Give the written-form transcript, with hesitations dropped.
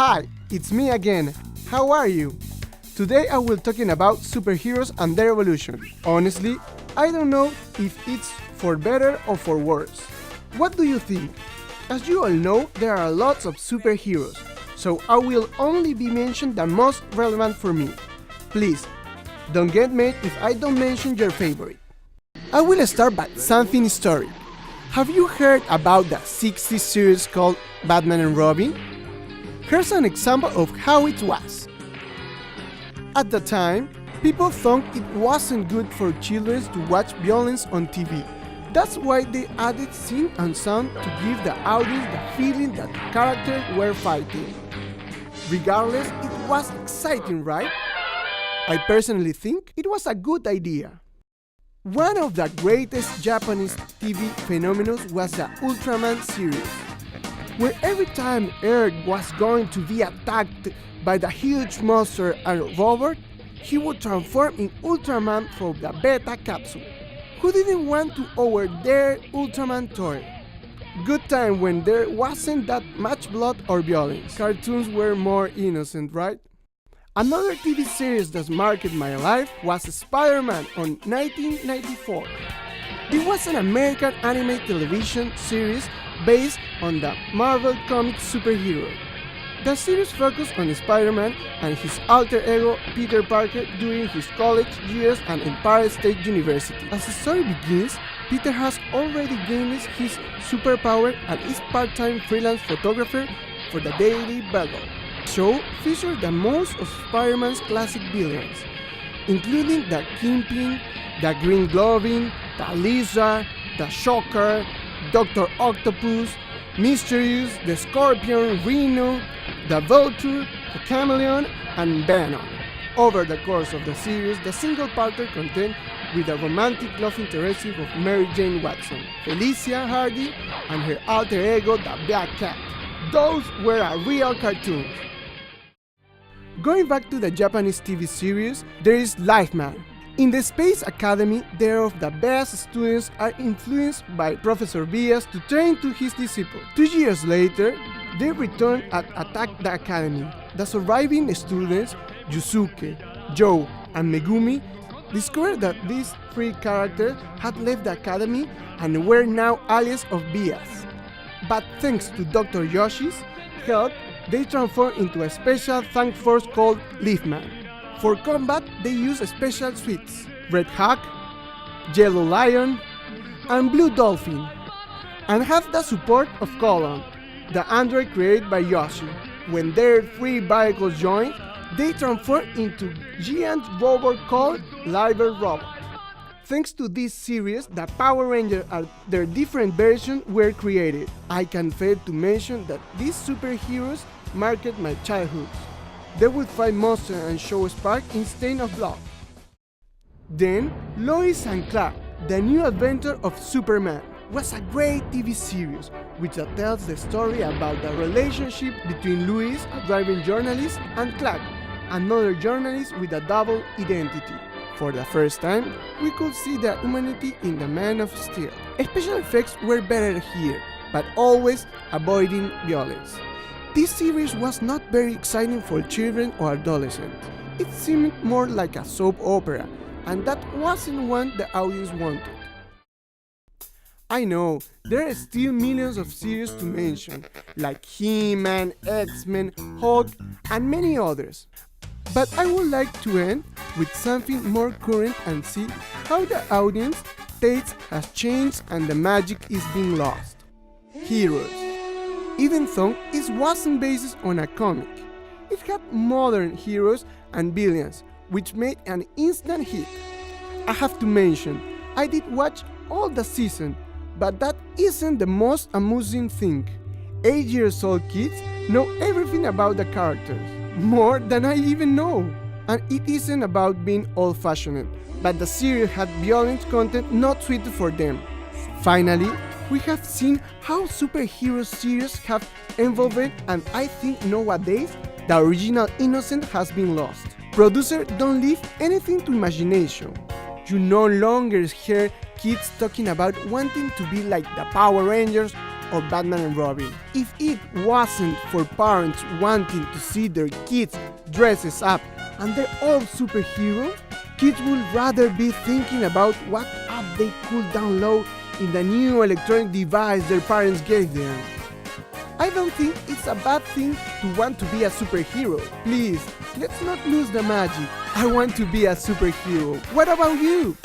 Hi, it's me again. How are you? Today I will talking about superheroes and their evolution. Honestly, I don't know if it's for better or for worse. What do you think? As you all know, there are lots of superheroes, so I will only be mentioning the most relevant for me. Please, don't get mad if I don't mention your favorite. I will start by something historic. Have you heard about the 60s series called Batman and Robin? Here's an example of how it was. At the time, people thought it wasn't good for children to watch violence on TV. That's why they added scene and sound to give the audience the feeling that the characters were fighting. Regardless, it was exciting, right? I personally think it was a good idea. One of the greatest Japanese TV phenomena was the Ultraman series, where every time Earth was going to be attacked by the huge monster and robot, he would transform in Ultraman from the Beta capsule. Who didn't want to over their Ultraman toy? Good time when there wasn't that much blood or violence. Cartoons were more innocent, right? Another TV series that marked my life was Spider-Man on 1994. It was an American anime television series based on the Marvel Comics superhero. The series focused on Spider-Man and his alter ego Peter Parker during his college years at Empire State University. As the story begins, Peter has already gained his superpower and is part-time freelance photographer for the Daily Bugle. The show features the most of Spider-Man's classic villains, including the Kingpin, the Green Goblin, the Lizard, the Shocker, Dr. Octopus, Mysterious, the Scorpion, Rhino, the Vulture, the Chameleon, and Venom. Over the course of the series, the single-parter content with the romantic love interest of Mary Jane Watson, Felicia Hardy, and her alter ego, the Black Cat. Those were a real cartoons. Going back to the Japanese TV series, there is Lifeman. In the Space Academy, there of the best students are influenced by Professor Bias to train to his disciple. 2 years later, they return and attack the academy. The surviving students, Yusuke, Joe, and Megumi, discover that these three characters had left the academy and were now allies of Bias. But thanks to Dr. Yoshi's help, they transform into a special tank force called Leafman. For combat, they use special suits: Red Hawk, Yellow Lion, and Blue Dolphin, and have the support of Colon, the android created by Yoshi. When their three vehicles join, they transform into giant robot called Liver Robot. Thanks to this series, the Power Rangers and their different versions were created. I can't fail to mention that these superheroes marked my childhood. They would fight monsters and show spark instead of blood. Then, Lois and Clark, the new adventure of Superman, was a great TV series which tells the story about the relationship between Lois, a driving journalist, and Clark, another journalist with a double identity. For the first time, we could see the humanity in the Man of Steel. Special effects were better here, but always avoiding violence. This series was not very exciting for children or adolescents. It seemed more like a soap opera, and that wasn't what the audience wanted. I know, there are still millions of series to mention, like He-Man, X-Men, Hulk, and many others. But I would like to end with something more current and see how the audience taste has changed and the magic is being lost. Heroes. Even though it wasn't based on a comic, it had modern heroes and villains, which made an instant hit. I have to mention, I did watch all the season, but that isn't the most amusing thing. 8-year-old kids know everything about the characters, more than I even know. And it isn't about being old-fashioned, but the series had violent content not suited for them. Finally, we have seen how superhero series have evolved, and I think nowadays the original innocence has been lost. Producers don't leave anything to imagination. You no longer hear kids talking about wanting to be like the Power Rangers or Batman and Robin. If it wasn't for parents wanting to see their kids dresses up and they're all superheroes, kids would rather be thinking about what app they could download in the new electronic device their parents gave them. I don't think it's a bad thing to want to be a superhero. Please, let's not lose the magic. I want to be a superhero. What about you?